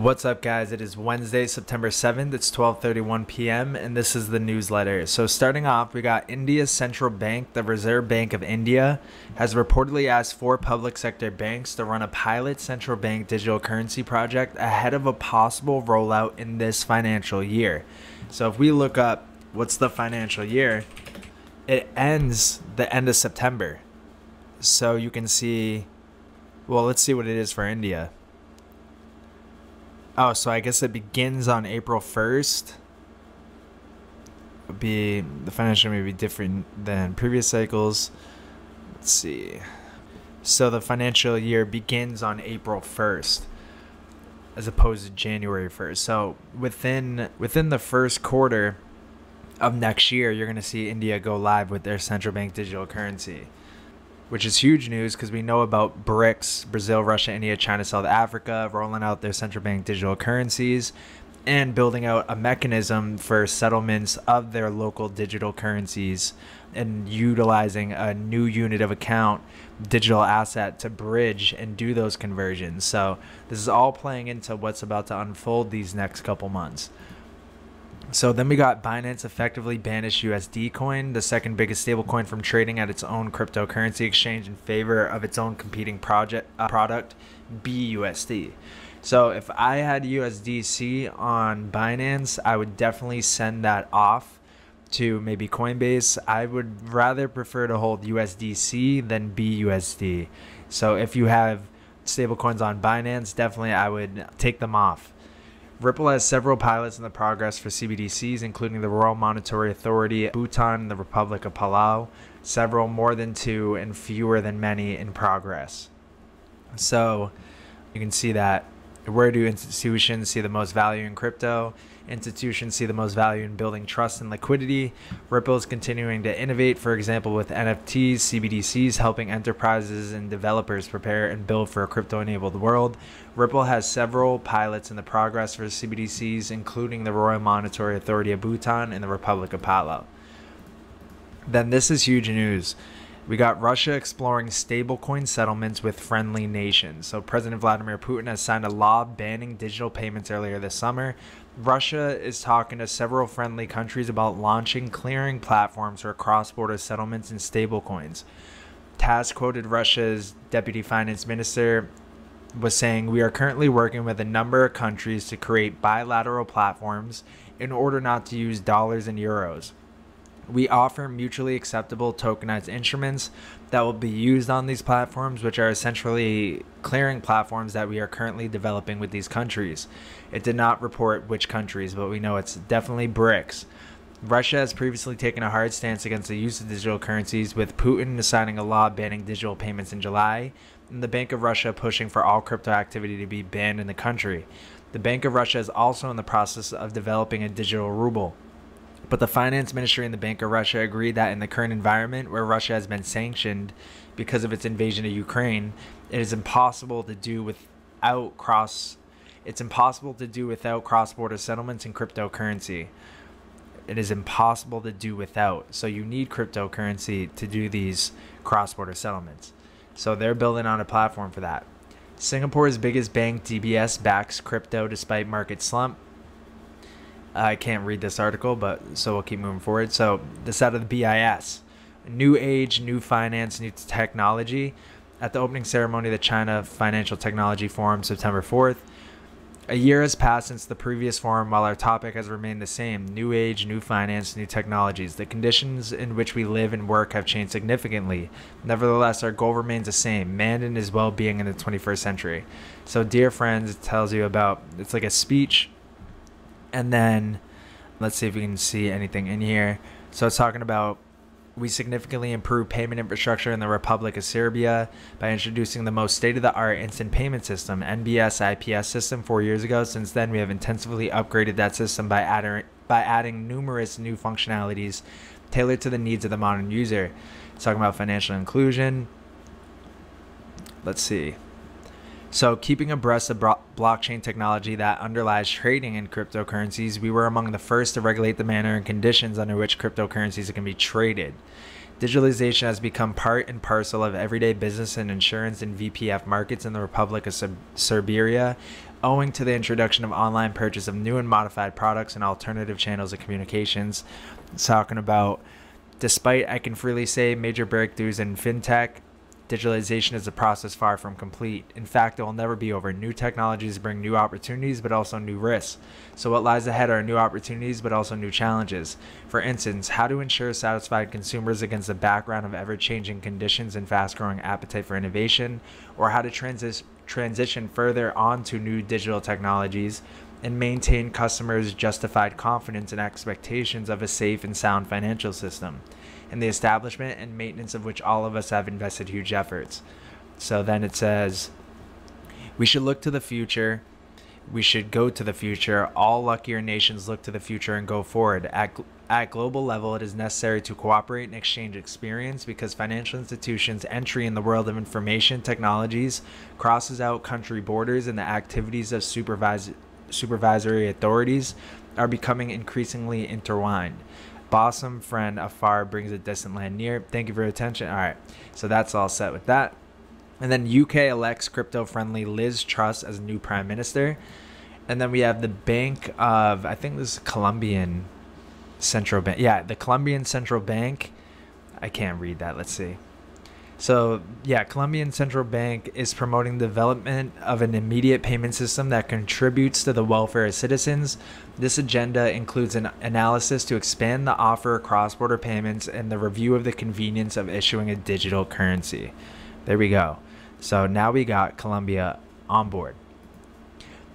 What's up, guys? It is Wednesday, September 7th. It's 12:31 p.m. and this is the newsletter. So starting off, we got India's central bank, the Reserve Bank of India, has reportedly asked 4 public sector banks to run a pilot central bank digital currency project ahead of a possible rollout in this financial year. So if we look up what's the financial year, it ends the end of September. So you can see, well, let's see what it is for India. Oh, so I guess it begins on April 1st. The financial may be different than previous cycles. Let's see. So the financial year begins on April 1st as opposed to January 1st. So within the first quarter of next year, you're going to see India go live with their central bank digital currency, which is huge news because we know about BRICS, Brazil, Russia, India, China, South Africa, rolling out their central bank digital currencies and building out a mechanism for settlements of their local digital currencies and utilizing a new unit of account digital asset to bridge and do those conversions. So this is all playing into what's about to unfold these next couple months. So then we got Binance effectively banished USD coin, the second biggest stablecoin, from trading at its own cryptocurrency exchange in favor of its own competing product, BUSD. So if I had USDC on Binance, I would definitely send that off to maybe Coinbase. I would rather prefer to hold USDC than BUSD. So if you have stablecoins on Binance, definitely I would take them off. Ripple has several pilots in the progress for CBDCs, including the Royal Monetary Authority, Bhutan, and the Republic of Palau. Several more than 2 and fewer than many in progress. So you can see that. Where do institutions see the most value in crypto? Institutions see the most value in building trust and liquidity. Ripple is continuing to innovate, for example, with NFTs, CBDCs, helping enterprises and developers prepare and build for a crypto-enabled world. Ripple has several pilots in the progress for CBDCs, including the Royal Monetary Authority of Bhutan and the Republic of Palau. Then this is huge news. We got Russia exploring stablecoin settlements with friendly nations. So President Vladimir Putin has signed a law banning digital payments earlier this summer. Russia is talking to several friendly countries about launching clearing platforms for cross-border settlements in stablecoins. TASS quoted Russia's deputy finance minister was saying, "We are currently working with a number of countries to create bilateral platforms in order not to use dollars and euros. We offer mutually acceptable tokenized instruments that will be used on these platforms, which are essentially clearing platforms that we are currently developing with these countries." It did not report which countries, but we know it's definitely BRICS. Russia has previously taken a hard stance against the use of digital currencies, with Putin signing a law banning digital payments in July, and the Bank of Russia pushing for all crypto activity to be banned in the country. The Bank of Russia is also in the process of developing a digital ruble. But the finance ministry and the Bank of Russia agreed that in the current environment where Russia has been sanctioned because of its invasion of Ukraine, it is impossible to do without cross-border settlements in cryptocurrency. It is impossible to do without. So you need cryptocurrency to do these cross-border settlements. So they're building on a platform for that. Singapore's biggest bank, DBS, backs crypto despite market slump. I can't read this article, but so we'll keep moving forward. So this out of the BIS. New age, new finance, new technology. At the opening ceremony of the China Financial Technology Forum, September 4th. A year has passed since the previous forum, while our topic has remained the same. New age, new finance, new technologies. The conditions in which we live and work have changed significantly. Nevertheless, our goal remains the same: man and his well-being in the 21st century. So, dear friends, it tells you about, it's like a speech. And then let's see if we can see anything in here. So it's talking about, we significantly improved payment infrastructure in the Republic of Serbia by introducing the most state-of-the-art instant payment system, NBS IPS system, 4 years ago. Since then, we have intensively upgraded that system by adding numerous new functionalities tailored to the needs of the modern user. It's talking about financial inclusion. Let's see. So keeping abreast of blockchain technology that underlies trading in cryptocurrencies, we were among the first to regulate the manner and conditions under which cryptocurrencies can be traded. Digitalization has become part and parcel of everyday business and insurance and VPF markets in the Republic of Serbia, owing to the introduction of online purchase of new and modified products and alternative channels of communications. It's talking about, despite, I can freely say, major breakthroughs in fintech, digitalization is a process far from complete. In fact, it will never be over. New technologies bring new opportunities, but also new risks. So what lies ahead are new opportunities, but also new challenges. For instance, how to ensure satisfied consumers against the background of ever-changing conditions and fast-growing appetite for innovation, or how to transition further onto new digital technologies and maintain customers' justified confidence and expectations of a safe and sound financial system, and the establishment and maintenance of which all of us have invested huge efforts. So then it says, we should look to the future. We should go to the future. All luckier nations look to the future and go forward. At global level, it is necessary to cooperate and exchange experience because financial institutions' entry in the world of information technologies crosses out country borders, and the activities of supervisory authorities are becoming increasingly intertwined. Bosom friend afar brings a distant land near. Thank you for your attention. All right, so that's all set with that. And then UK elects crypto-friendly Liz Truss as new prime minister. And then we have the Bank of, I think this is Colombian Central Bank. Yeah, the Colombian Central Bank. I can't read that. Let's see. So, yeah, Colombian Central Bank is promoting the development of an immediate payment system that contributes to the welfare of citizens. This agenda includes an analysis to expand the offer of cross-border payments and the review of the convenience of issuing a digital currency. There we go. So now we got Colombia on board.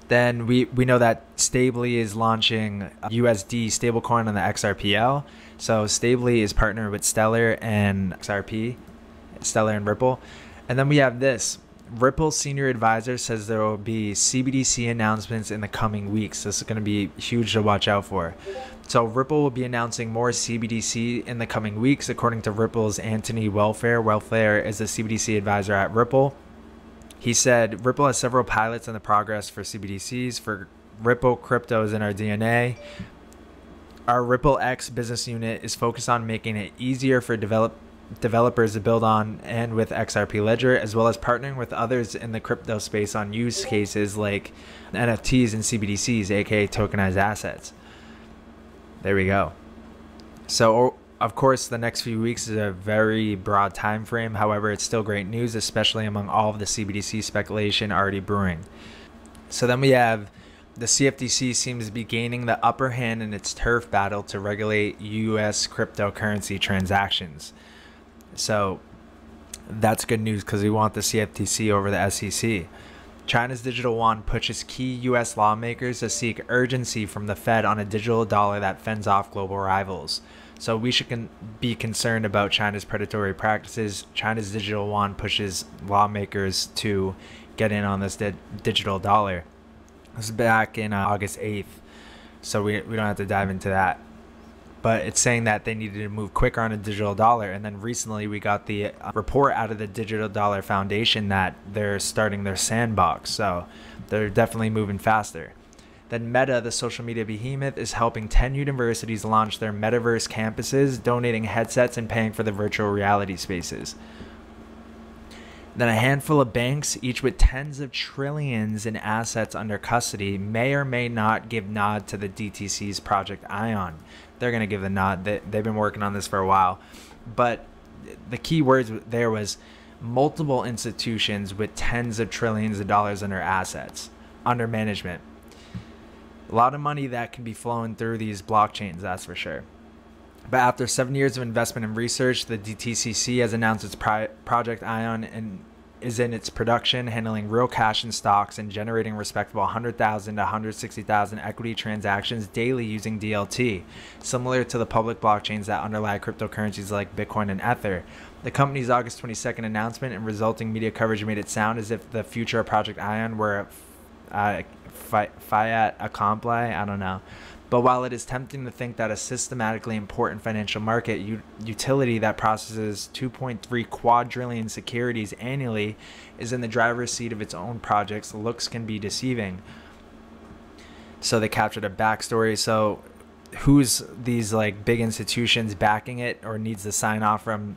Then we know that Stably is launching USD stablecoin on the XRPL. So Stably is partnered with Stellar and XRP. Stellar and Ripple. And then we have this. Ripple's senior advisor says there will be CBDC announcements in the coming weeks. This is going to be huge to watch out for. So Ripple will be announcing more CBDC in the coming weeks, according to Ripple's Anthony Welfare. Welfare is a CBDC advisor at Ripple. He said Ripple has several pilots in the progress for CBDCs. For Ripple, crypto is in our DNA. Our Ripple X business unit is focused on making it easier for developers to build on and with XRP Ledger, as well as partnering with others in the crypto space on use cases like NFTs and CBDCs, aka tokenized assets. There we go. So of course the next few weeks is a very broad time frame. However, it's still great news, especially among all of the CBDC speculation already brewing. So then we have the CFTC seems to be gaining the upper hand in its turf battle to regulate US cryptocurrency transactions. So that's good news because we want the CFTC over the SEC. China's digital yuan pushes key U.S. lawmakers to seek urgency from the Fed on a digital dollar that fends off global rivals. So we should be concerned about China's predatory practices. China's digital yuan pushes lawmakers to get in on this digital dollar. This is back in August 8th, so we don't have to dive into that. But it's saying that they needed to move quicker on a digital dollar. And then recently we got the report out of the Digital Dollar Foundation that they're starting their sandbox. So they're definitely moving faster. Then Meta, the social media behemoth, is helping 10 universities launch their metaverse campuses, donating headsets and paying for the virtual reality spaces. Then a handful of banks, each with tens of trillions in assets under custody, may or may not give nod to the DTC's Project Ion. They're going to give the nod. They've been working on this for a while. But the key words there was multiple institutions with tens of trillions of dollars under assets, under management. A lot of money that can be flowing through these blockchains, that's for sure. But after 7 years of investment and research, the DTCC has announced its Project Ion and is in its production, handling real cash and stocks and generating respectable 100,000 to 160,000 equity transactions daily using DLT, similar to the public blockchains that underlie cryptocurrencies like Bitcoin and Ether. The company's August 22nd announcement and resulting media coverage made it sound as if the future of Project Ion were fiat accompli, I don't know. But while it is tempting to think that a systematically important financial market utility that processes 2.3 quadrillion securities annually is in the driver's seat of its own projects, looks can be deceiving. So they captured a backstory. So who's these like big institutions backing it or needs to sign off from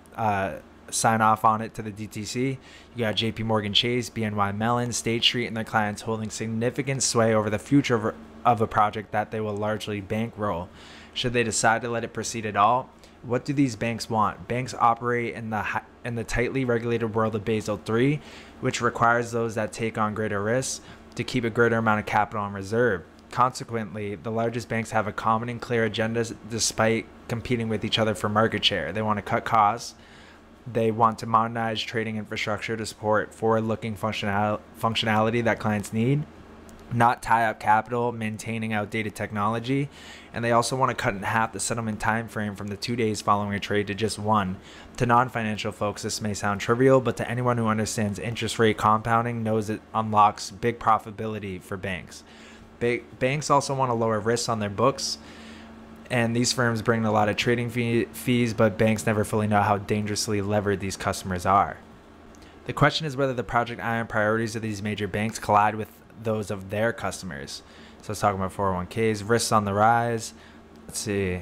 sign off on it to the DTC. You got JP Morgan Chase, BNY Mellon, State Street, and their clients holding significant sway over the future of a project that they will largely bankroll. Should they decide to let it proceed at all? What do these banks want? Banks operate in the tightly regulated world of Basel III, which requires those that take on greater risks to keep a greater amount of capital in reserve. Consequently, the largest banks have a common and clear agenda despite competing with each other for market share. They want to cut costs. They want to modernize trading infrastructure to support forward-looking functionality that clients need, not tie up capital maintaining outdated technology. And they also want to cut in half the settlement time frame from the 2 days following a trade to just one. To non-financial folks, this may sound trivial, but to anyone who understands interest rate compounding knows it unlocks big profitability for banks. Banks also want to lower risks on their books, and these firms bring in a lot of trading fees, but banks never fully know how dangerously levered these customers are. The question is whether the Project Ion priorities of these major banks collide with those of their customers. So let's talk about 401ks, risks on the rise. Let's see.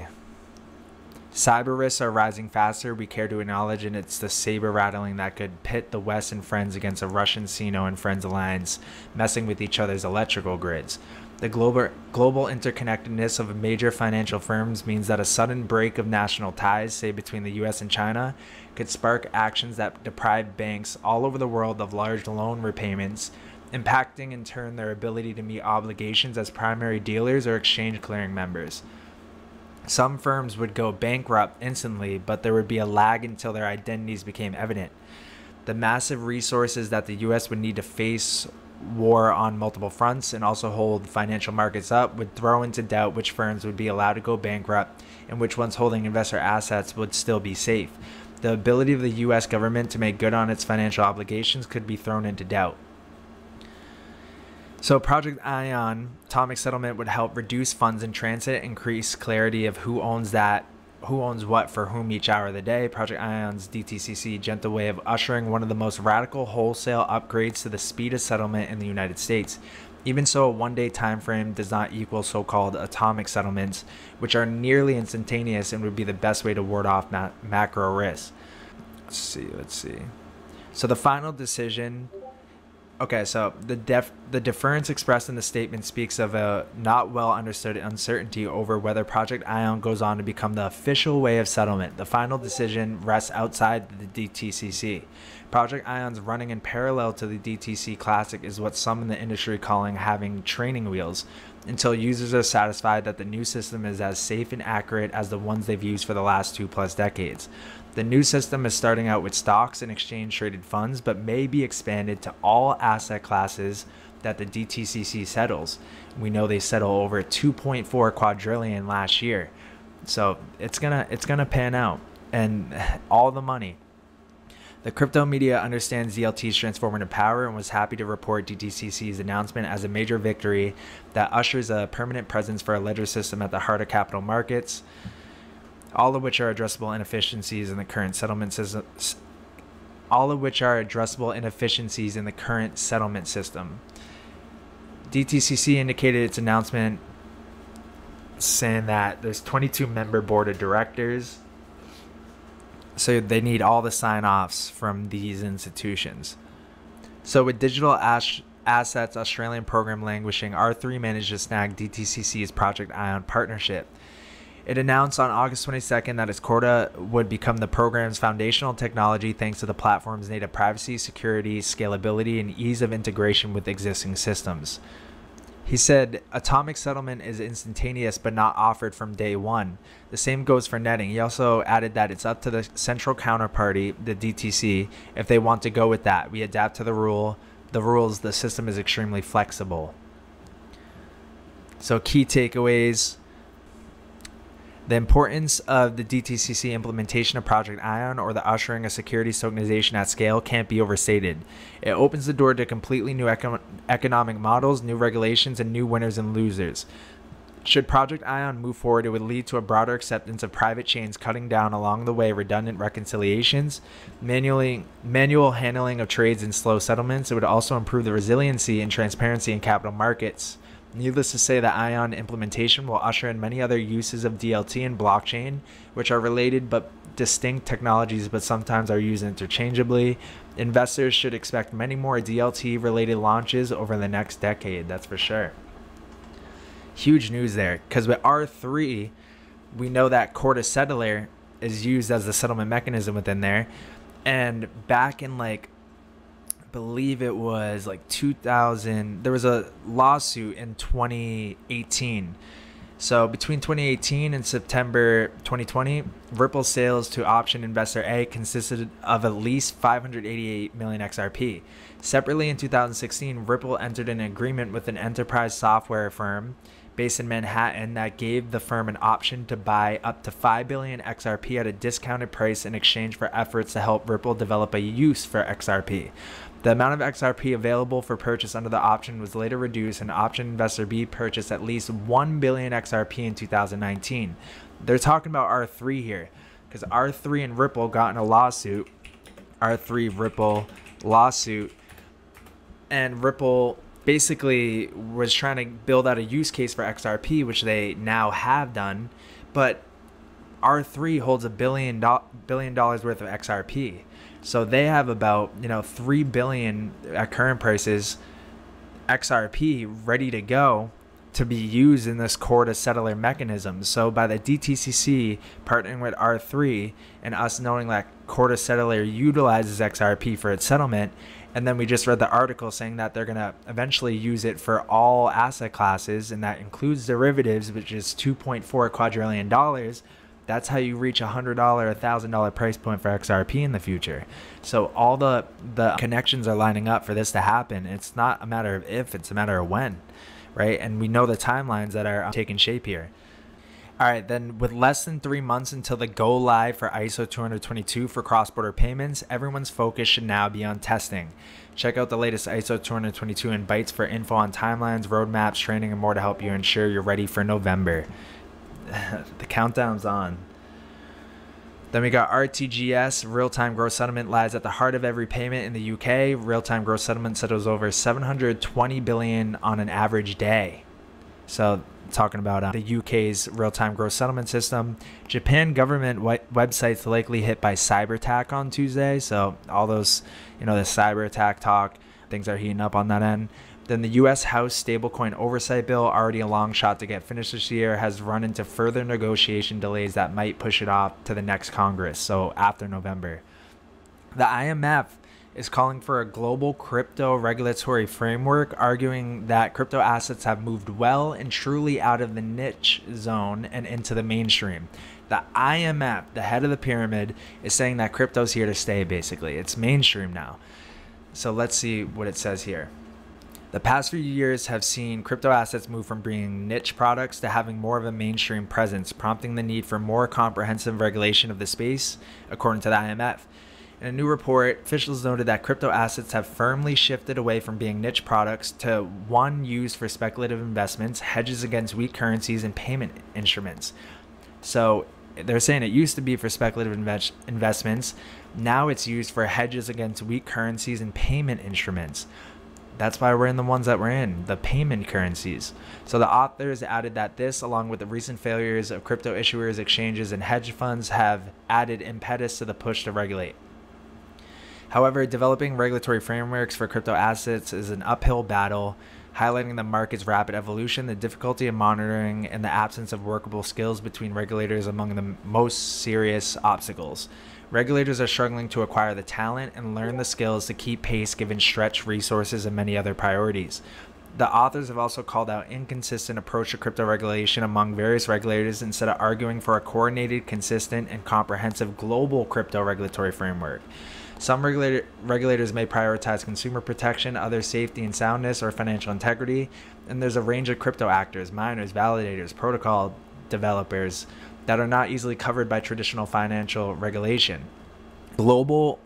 Cyber risks are rising faster, we care to acknowledge, and it's the saber rattling that could pit the West and friends against a Russian Sino and Friends alliance, messing with each other's electrical grids. The global interconnectedness of major financial firms means that a sudden break of national ties, say between the US and China, could spark actions that deprive banks all over the world of large loan repayments, impacting in turn their ability to meet obligations as primary dealers or exchange clearing members. Some firms would go bankrupt instantly, but there would be a lag until their identities became evident. The massive resources that the US would need to face war on multiple fronts and also hold financial markets up would throw into doubt which firms would be allowed to go bankrupt and which ones holding investor assets would still be safe. The ability of the US government to make good on its financial obligations could be thrown into doubt. So Project Ion atomic settlement would help reduce funds in transit, increase clarity of who owns what for whom each hour of the day. Project Ion's DTCC gentle way of ushering one of the most radical wholesale upgrades to the speed of settlement in the United States. Even so, a one-day time frame does not equal so-called atomic settlements, which are nearly instantaneous and would be the best way to ward off macro risks. Let's see. So the final decision. Okay, so the deference expressed in the statement speaks of a not well understood uncertainty over whether Project Ion goes on to become the official way of settlement. The final decision rests outside the DTCC. Project Ion's running in parallel to the DTC Classic is what some in the industry calling having training wheels, until users are satisfied that the new system is as safe and accurate as the ones they've used for the last 2+ decades. The new system is starting out with stocks and exchange-traded funds, but may be expanded to all asset classes that the DTCC settles. We know they settle over 2.4 quadrillion last year, so it's gonna pan out, and all the money. The crypto media understands DLT's transformative power and was happy to report DTCC's announcement as a major victory that ushers a permanent presence for a ledger system at the heart of capital markets, all of which are addressable inefficiencies in the current settlement system. DTCC indicated its announcement saying that there's 22 member board of directors, so they need all the sign-offs from these institutions. So with digital assets Australian program languishing, R3 managed to snag DTCC's Project Ion partnership. It announced on August 22nd that its Corda would become the program's foundational technology thanks to the platform's native privacy, security, scalability, and ease of integration with existing systems. He said, atomic settlement is instantaneous but not offered from day one. The same goes for netting. He also added that it's up to the central counterparty, the DTC, if they want to go with that. We adapt to the rules. The system is extremely flexible. So key takeaways. The importance of the DTCC implementation of Project Ion, or the ushering of security tokenization at scale, can't be overstated. It opens the door to completely new economic models, new regulations, and new winners and losers. Should Project Ion move forward, it would lead to a broader acceptance of private chains, cutting down along the way redundant reconciliations, manual handling of trades, and slow settlements. It would also improve the resiliency and transparency in capital markets Needless to say, the ION implementation will usher in many other uses of DLT and blockchain, which are related but distinct technologies, but sometimes are used interchangeably. Investors should expect many more DLT-related launches over the next decade, that's for sure. Huge news there, because with R3, we know that core to settler is used as the settlement mechanism within there. And back in I believe it was 2000, there was a lawsuit in 2018. So between 2018 and September 2020, Ripple sales to option investor A consisted of at least 588 million XRP. Separately, in 2016, Ripple entered an agreement with an enterprise software firm based in Manhattan that gave the firm an option to buy up to 5 billion XRP at a discounted price in exchange for efforts to help Ripple develop a use for XRP. The amount of XRP available for purchase under the option was later reduced, and option investor B purchased at least 1 billion XRP in 2019. They're talking about R3 here, because R3 and Ripple got in a lawsuit, R3 Ripple lawsuit, and Ripple basically was trying to build out a use case for XRP, which they now have done, but R3 holds $1 billion worth of XRP. So they have about 3 billion at current prices XRP ready to go to be used in this core to settler mechanism. So by the DTCC partnering with R3 and us knowing that core to settler utilizes XRP for its settlement, and then we just read the article saying that they're going to eventually use it for all asset classes, and that includes derivatives, which is $2.4 quadrillion. That's how you reach $100, $1,000 price point for XRP in the future. So all the connections are lining up for this to happen. It's not a matter of if, it's a matter of when, right? And we know the timelines that are taking shape here. All right, then with less than 3 months until the go live for ISO 222 for cross-border payments, everyone's focus should now be on testing. Check out the latest ISO 222 in Bytes for info on timelines, roadmaps, training, and more to help you ensure you're ready for November. The countdown's on. Then we got RTGS, real-time gross settlement, lies at the heart of every payment in the UK. Real-time gross settlement settles over 720 billion on an average day. So talking about the UK's real-time gross settlement system. Japan government websites likely hit by cyber attack on Tuesday. So all those, the cyber attack talk, things are heating up on that end. Then the U.S. House Stablecoin Oversight Bill, already a long shot to get finished this year, has run into further negotiation delays that might push it off to the next Congress, so after November. The IMF is calling for a global crypto regulatory framework, arguing that crypto assets have moved well and truly out of the niche zone and into the mainstream. The IMF, the head of the pyramid, is saying that crypto's here to stay, basically. It's mainstream now. So let's see what it says here. The past few years have seen crypto assets move from being niche products to having more of a mainstream presence, prompting the need for more comprehensive regulation of the space, according to the IMF. In a new report, officials noted that crypto assets have firmly shifted away from being niche products to one used for speculative investments, hedges against weak currencies, and payment instruments. So they're saying it used to be for speculative investments. Now it's used for hedges against weak currencies and payment instruments. That's why we're in the ones that we're in, the payment currencies. So the authors added that this, along with the recent failures of crypto issuers, exchanges, and hedge funds, have added impetus to the push to regulate. However, developing regulatory frameworks for crypto assets is an uphill battle, highlighting the market's rapid evolution, the difficulty of monitoring, and the absence of workable skills between regulators among the most serious obstacles. Regulators are struggling to acquire the talent and learn the skills to keep pace given stretched resources and many other priorities. The authors have also called out inconsistent approach to crypto regulation among various regulators instead of arguing for a coordinated, consistent, and comprehensive global crypto regulatory framework. Some regulators may prioritize consumer protection, others safety and soundness, or financial integrity, and there's a range of crypto actors, miners, validators, protocol developers that are not easily covered by traditional financial regulation. Global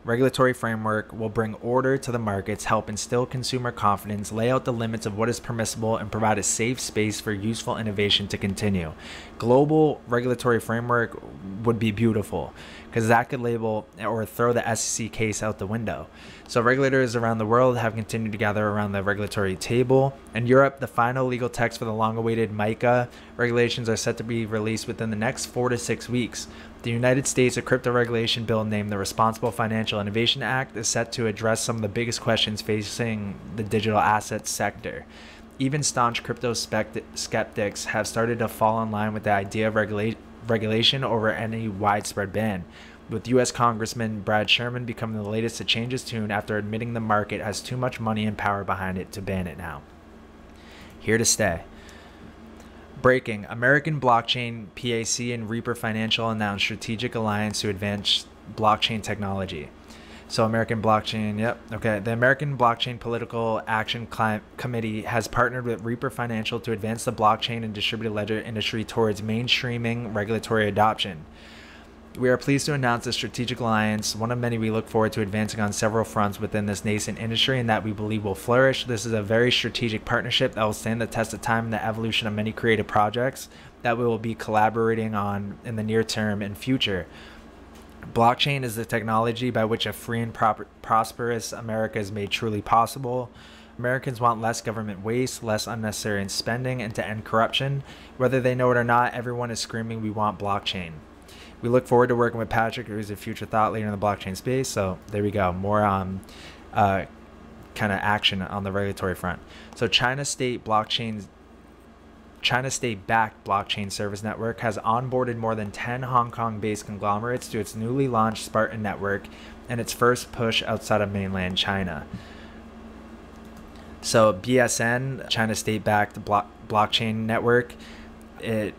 Regulatory framework will bring order to the markets, help instill consumer confidence, lay out the limits of what is permissible, and provide a safe space for useful innovation to continue. Global regulatory framework would be beautiful because that could label or throw the SEC case out the window. So regulators around the world have continued to gather around the regulatory table. In Europe, the final legal text for the long-awaited MiCA regulations are set to be released within the next 4 to 6 weeks. The United States, a crypto regulation bill named the Responsible Financial Innovation Act, is set to address some of the biggest questions facing the digital assets sector. Even staunch crypto skeptics have started to fall in line with the idea of regulation over any widespread ban, with U.S. Congressman Brad Sherman becoming the latest to change his tune after admitting the market has too much money and power behind it to ban it now. Here to stay. Breaking. American Blockchain, PAC, and Reaper Financial announced strategic alliance to advance blockchain technology. So American Blockchain, yep, okay. The American Blockchain Political Action Committee has partnered with Reaper Financial to advance the blockchain and distributed ledger industry towards mainstreaming regulatory adoption. We are pleased to announce a strategic alliance, one of many we look forward to advancing on several fronts within this nascent industry and that we believe will flourish. This is a very strategic partnership that will stand the test of time in the evolution of many creative projects that we will be collaborating on in the near term and future. Blockchain is the technology by which a free and prosperous America is made truly possible. Americans want less government waste, less unnecessary spending, and to end corruption. Whether they know it or not, everyone is screaming, we want blockchain. We look forward to working with Patrick, who's a future thought leader in the blockchain space. So there we go. More kind of action on the regulatory front. So China State-backed blockchain service network has onboarded more than 10 Hong Kong-based conglomerates to its newly launched Spartan network and its first push outside of mainland China. So BSN, China State-backed blockchain network, it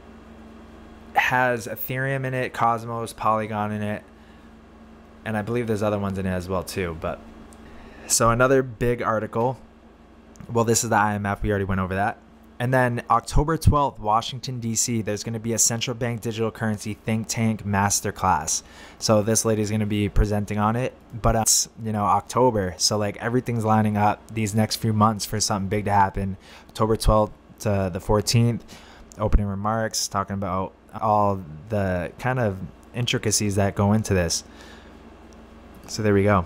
has Ethereum in it, Cosmos, Polygon in it, and I believe there's other ones in it as well too. But so another big article. Well, this is the IMF. We already went over that. And then October 12th, Washington, D.C., there's going to be a central bank digital currency think tank masterclass. So this lady is going to be presenting on it. But it's, October. So like everything's lining up these next few months for something big to happen. October 12th to the 14th, opening remarks, talking about all the kind of intricacies that go into this. So there we go.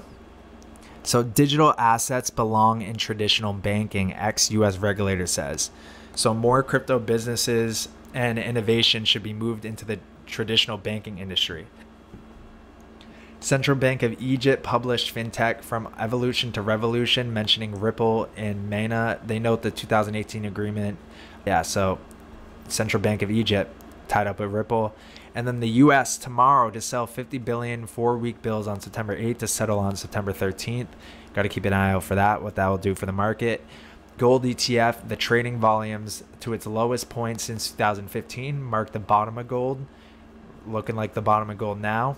So digital assets belong in traditional banking, ex-US regulator says. So more crypto businesses and innovation should be moved into the traditional banking industry. Central Bank of Egypt published fintech from evolution to revolution, mentioning Ripple and Mana. They note the 2018 agreement. Yeah, so Central Bank of Egypt tied up with Ripple. And then the U.S. tomorrow to sell 50 billion 4-week bills on September 8th to settle on September 13th. Got to keep an eye out for that, what that will do for the market. Gold ETF, the trading volumes to its lowest point since 2015, marked the bottom of gold, looking like the bottom of gold now.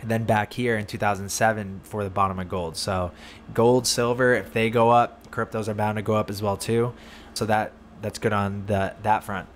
And then back here in 2007 for the bottom of gold. So gold, silver, if they go up, cryptos are bound to go up as well too. So that's good on that front.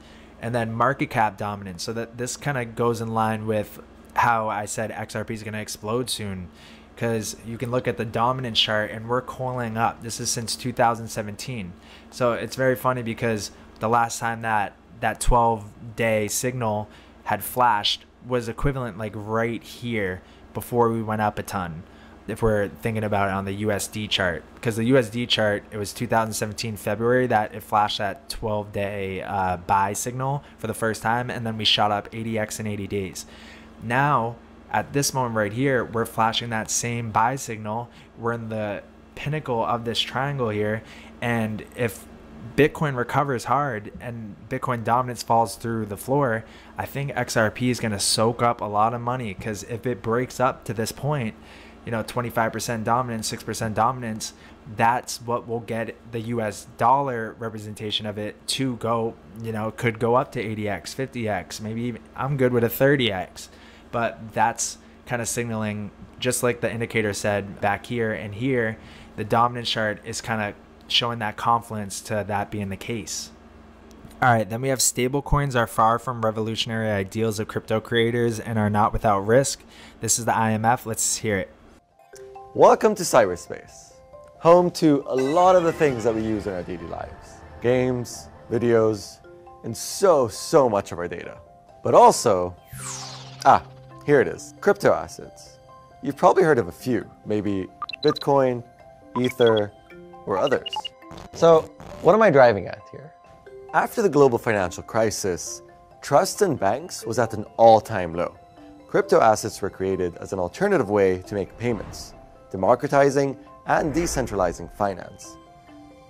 And then market cap dominance. So that this kind of goes in line with how I said XRP is going to explode soon, because you can look at the dominance chart and we're coiling up. This is since 2017. So it's very funny because the last time that 12-day signal had flashed was equivalent like right here before we went up a ton, if we're thinking about it on the USD chart. Because the USD chart, it was 2017 February that it flashed that 12-day buy signal for the first time, and then we shot up 80x in 80 days. Now, at this moment right here, we're flashing that same buy signal. We're in the pinnacle of this triangle here, and if Bitcoin recovers hard and Bitcoin dominance falls through the floor, I think XRP is going to soak up a lot of money, because if it breaks up to this point, 25% dominance, 6% dominance, that's what will get the US dollar representation of it to go, could go up to 80x, 50x, maybe even, I'm good with a 30x. But that's kind of signaling, just like the indicator said back here and here, the dominance chart is kind of showing that confluence to that being the case. All right, then we have stablecoins are far from revolutionary ideals of crypto creators and are not without risk. This is the IMF. Let's hear it. Welcome to cyberspace, home to a lot of the things that we use in our daily lives. Games, videos, and so much of our data. But also, here it is, crypto assets. You've probably heard of a few, maybe Bitcoin, Ether, or others. So, what am I driving at here? After the global financial crisis, trust in banks was at an all-time low. Crypto assets were created as an alternative way to make payments, democratizing and decentralizing finance.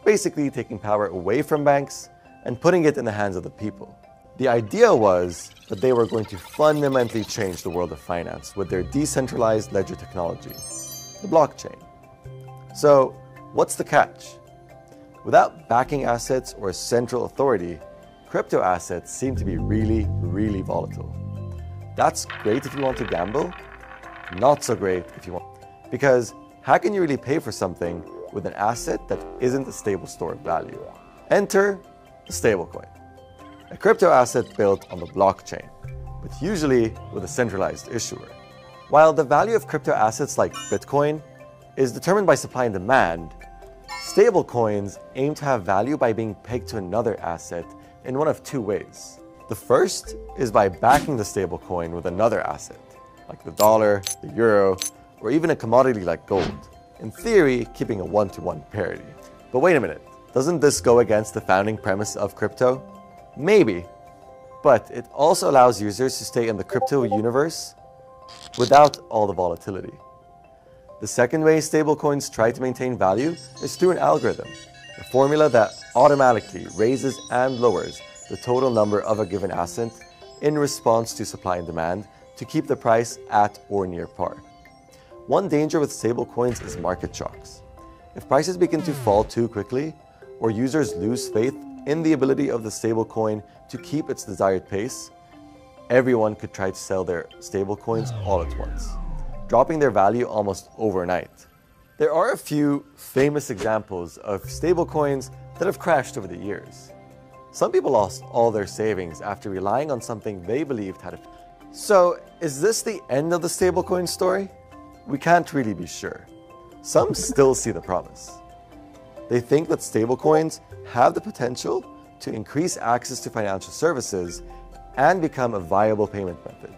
Basically taking power away from banks and putting it in the hands of the people. The idea was that they were going to fundamentally change the world of finance with their decentralized ledger technology, the blockchain. So, what's the catch? Without backing assets or a central authority, crypto assets seem to be really volatile. That's great if you want to gamble, not so great if you want. Because how can you really pay for something with an asset that isn't a stable store of value? Enter the stablecoin, a crypto asset built on the blockchain, but usually with a centralized issuer. While the value of crypto assets like Bitcoin is determined by supply and demand, stablecoins aim to have value by being pegged to another asset in one of two ways. The first is by backing the stablecoin with another asset, like the dollar, the euro, or even a commodity like gold. In theory, keeping a one-to-one parity. But wait a minute, doesn't this go against the founding premise of crypto? Maybe, but it also allows users to stay in the crypto universe without all the volatility. The second way stablecoins try to maintain value is through an algorithm, a formula that automatically raises and lowers the total number of a given asset in response to supply and demand to keep the price at or near par. One danger with stablecoins is market shocks. If prices begin to fall too quickly, or users lose faith in the ability of the stablecoin to keep its desired pace, everyone could try to sell their stablecoins all at once, dropping their value almost overnight. There are a few famous examples of stablecoins that have crashed over the years. Some people lost all their savings after relying on something they believed had a... So, is this the end of the stablecoin story? We can't really be sure. Some still see the promise. They think that stablecoins have the potential to increase access to financial services and become a viable payment method.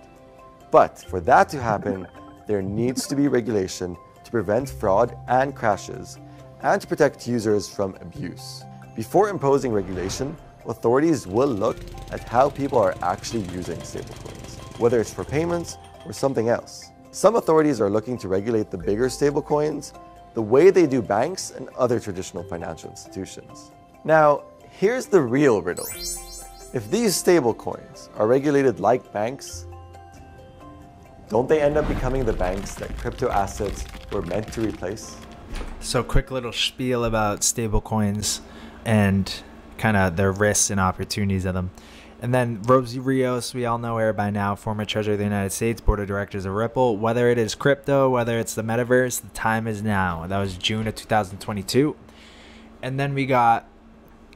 But for that to happen, there needs to be regulation to prevent fraud and crashes and to protect users from abuse. Before imposing regulation, authorities will look at how people are actually using stablecoins, whether it's for payments or something else. Some authorities are looking to regulate the bigger stablecoins the way they do banks and other traditional financial institutions. Now, here's the real riddle. If these stablecoins are regulated like banks, don't they end up becoming the banks that crypto assets were meant to replace? So quick little spiel about stablecoins and kind of their risks and opportunities of them. And then Rosie Rios, we all know her by now, former Treasurer of the United States, Board of Directors of Ripple. Whether it is crypto, whether it's the metaverse, the time is now. That was June of 2022. And then we got,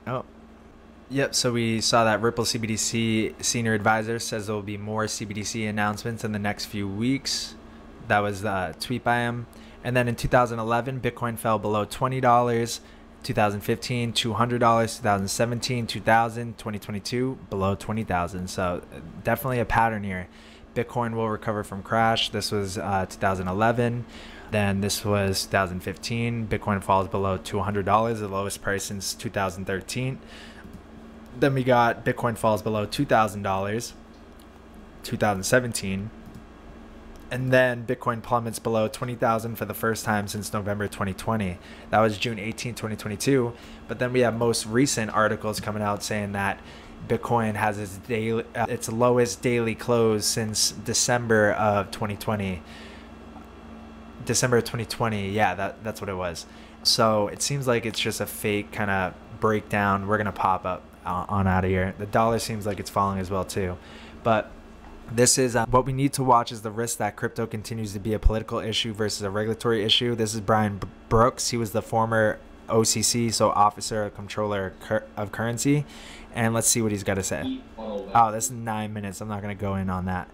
so we saw that Ripple Cbdc senior advisor says there will be more Cbdc announcements in the next few weeks. That was a tweet by him. And then in 2011, Bitcoin fell below $20. 2015, $200, 2017, 2000, 2022, below 20,000. So definitely a pattern here. Bitcoin will recover from crash. This was 2011. Then this was 2015. Bitcoin falls below $200, the lowest price since 2013. Then we got Bitcoin falls below $2,000, 2017. And then Bitcoin plummets below 20,000 for the first time since November 2020. That was June 18, 2022. But then we have most recent articles coming out saying that Bitcoin has its lowest daily close since December of 2020. December of 2020, yeah, that's what it was. So it seems like it's just a fake kind of breakdown. We're going to pop up on out of here. The dollar seems like it's falling as well too. But this is what we need to watch is the risk that crypto continues to be a political issue versus a regulatory issue. This is Brian Brooks. He was the former OCC, so Officer of Controller of Currency. And let's see what he's got to say. Oh, this is 9 minutes. I'm not going to go in on that.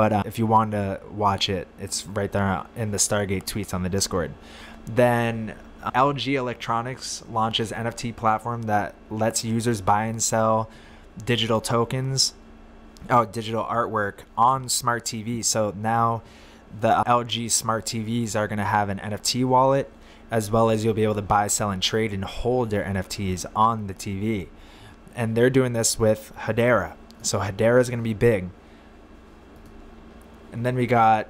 But if you want to watch it, it's right there in the Stargate tweets on the Discord. Then LG Electronics launches NFT platform that lets users buy and sell digital tokens, digital artwork on smart TVs. So now the LG smart TVs are going to have an NFT wallet, as well as you'll be able to buy, sell, and trade and hold their NFTs on the TV. And they're doing this with Hedera. So Hedera is going to be big. And then we got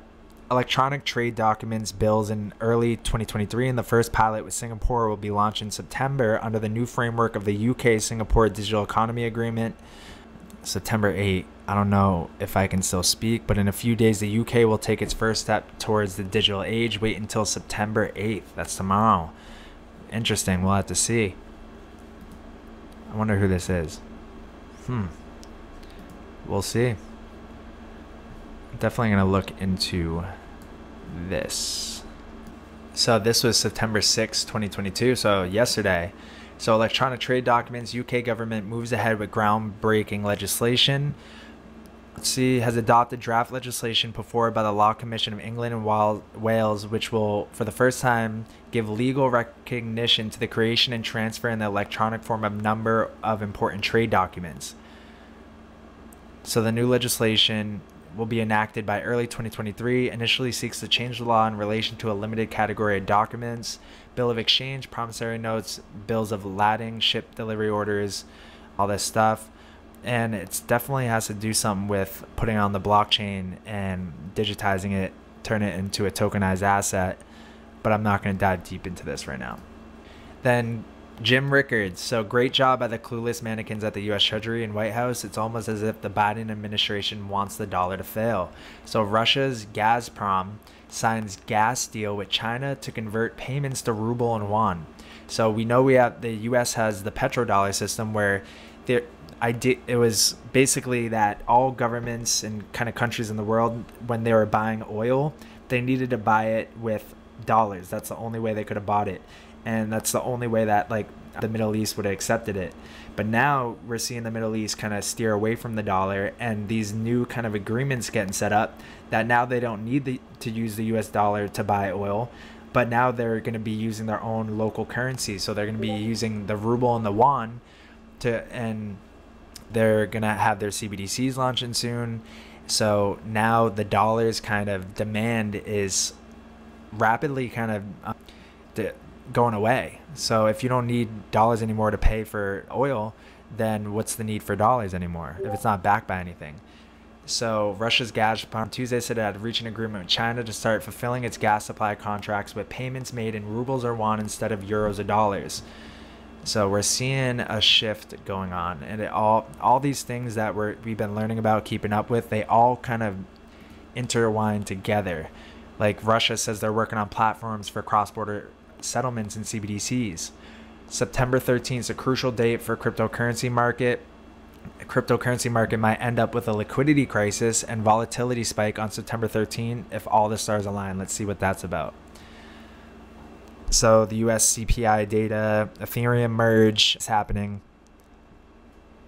electronic trade documents bills in early 2023, and the first pilot with Singapore will be launched in September under the new framework of the UK-Singapore Digital Economy Agreement. September 8. I don't know if I can still speak, but in a few days the UK will take its first step towards the digital age. Wait until September 8th. That's tomorrow. Interesting. We'll have to see. I wonder who this is. We'll see. Definitely going to look into this. So this was September 6, 2022. So yesterday. So electronic trade documents, UK government moves ahead with groundbreaking legislation. Let's see, has adopted draft legislation put forward by the Law Commission of England and Wales, which will, for the first time, give legal recognition to the creation and transfer in the electronic form of a number of important trade documents. So the new legislation will be enacted by early 2023, initially seeks to change the law in relation to a limited category of documents, bill of exchange, promissory notes, bills of lading, ship delivery orders, all this stuff. And it definitely has to do something with putting on the blockchain and digitizing it, turn it into a tokenized asset. But I'm not going to dive deep into this right now. Then Jim Rickards. So great job by the clueless mannequins at the U.S. Treasury and White House. It's almost as if the Biden administration wants the dollar to fail. So Russia's Gazprom signs gas deal with China to convert payments to ruble and yuan. So we know the U.S. has the petrodollar system where it was basically that all governments and kind of countries in the world, when they were buying oil, they needed to buy it with dollars. That's the only way they could have bought it. And that's the only way that the Middle East would have accepted it. But now we're seeing the Middle East kind of steer away from the dollar, and these new kind of agreements getting set up that now they don't need to use the US dollar to buy oil, but now they're going to be using their own local currency. So they're going to be using the ruble and the yuan and they're going to have their CBDCs launching soon. So now the dollar's kind of demand is rapidly kind of going away. So if you don't need dollars anymore to pay for oil, then what's the need for dollars anymore if it's not backed by anything? So Russia's Gazprom Tuesday said it had reached an agreement with China to start fulfilling its gas supply contracts with payments made in rubles or yuan instead of euros or dollars. So we're seeing a shift going on, and all these things that we've been learning about, keeping up with, they all kind of intertwine together. Like Russia says they're working on platforms for cross-border settlements and CBDCs. September 13th is a crucial date for cryptocurrency market. A cryptocurrency market might end up with a liquidity crisis and volatility spike on September 13th if all the stars align. Let's see what that's about. So the US CPI data, Ethereum merge is happening.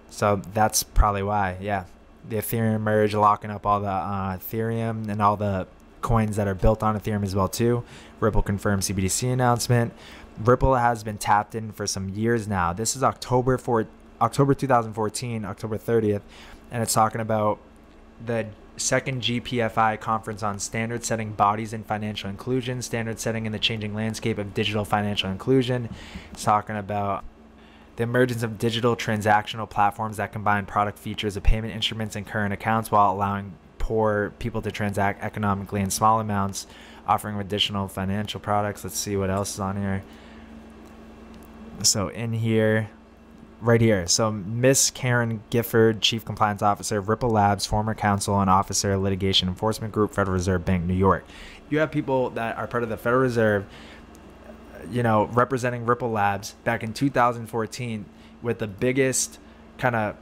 So that's probably why, yeah. The Ethereum merge locking up all the Ethereum and all the coins that are built on Ethereum as well too. Ripple confirmed CBDC announcement. Ripple has been tapped in for some years now. This is October 2014, October 30th, and it's talking about the second GPFI conference on standard setting bodies in financial inclusion, standard setting in the changing landscape of digital financial inclusion. It's talking about the emergence of digital transactional platforms that combine product features of payment instruments and current accounts while allowing poor people to transact economically in small amounts, offering additional financial products. Let's see what else is on here. So in here, right here. So Miss Karen Gifford, Chief Compliance Officer of Ripple Labs, former counsel and officer of Litigation Enforcement Group, Federal Reserve Bank, New York. You have people that are part of the Federal Reserve, representing Ripple Labs back in 2014 with the biggest kind of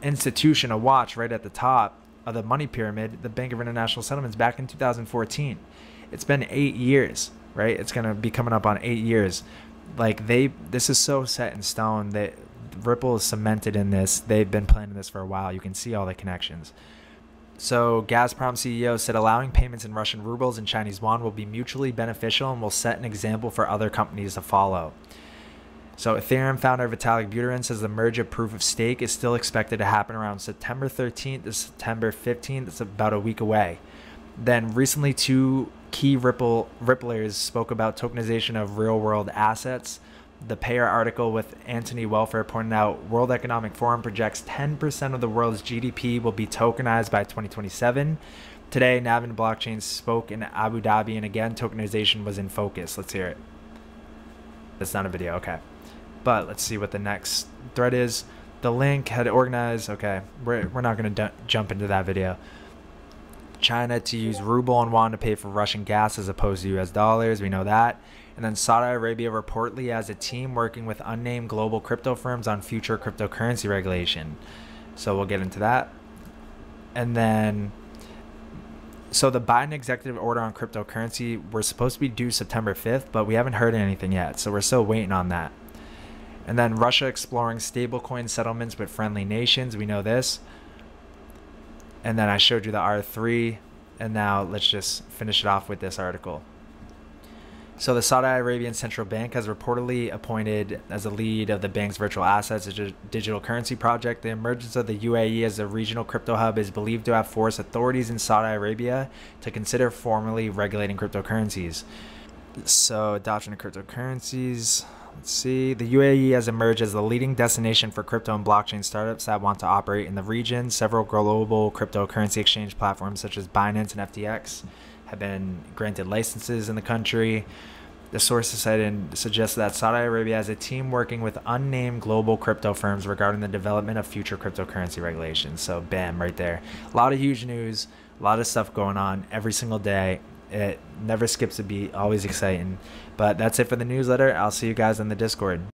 institution to watch right at the top of the money pyramid, the Bank of International Settlements, back in 2014. It's been 8 years, right? It's going to be coming up on 8 years. This is so set in stone that Ripple is cemented in this. They've been planning this for a while. You can see all the connections. So Gazprom CEO said allowing payments in Russian rubles and Chinese yuan will be mutually beneficial and will set an example for other companies to follow. So Ethereum founder Vitalik Buterin says the merge of proof of stake is still expected to happen around September 13th to September 15th. It's about a week away. Then recently, two key Ripplers spoke about tokenization of real-world assets. The Payer article with Anthony Welfare pointed out World Economic Forum projects 10% of the world's GDP will be tokenized by 2027. Today, Navin Blockchain spoke in Abu Dhabi, and again, tokenization was in focus. Let's hear it. That's not a video, okay. But let's see what the next thread is. The link had organized, okay, we're not going to jump into that video. China to use ruble and yuan to pay for Russian gas as opposed to US dollars, we know that. And then Saudi Arabia reportedly has a team working with unnamed global crypto firms on future cryptocurrency regulation. So we'll get into that. And then, so the Biden executive order on cryptocurrency, we're supposed to be due September 5th, but we haven't heard anything yet. So we're still waiting on that. And then Russia exploring stablecoin settlements with friendly nations. We know this. And then I showed you the R3. And now let's just finish it off with this article. So the Saudi Arabian Central Bank has reportedly appointed as the lead of the bank's virtual assets digital currency project. The emergence of the UAE as a regional crypto hub is believed to have forced authorities in Saudi Arabia to consider formally regulating cryptocurrencies. So adoption of cryptocurrencies. Let's see. The UAE has emerged as the leading destination for crypto and blockchain startups that want to operate in the region. Several global cryptocurrency exchange platforms such as Binance and FTX have been granted licenses in the country. The sources cited suggest that Saudi Arabia has a team working with unnamed global crypto firms regarding the development of future cryptocurrency regulations. So bam, right there. A lot of huge news, a lot of stuff going on every single day. It never skips a beat, always exciting. But that's it for the newsletter. I'll see you guys in the Discord.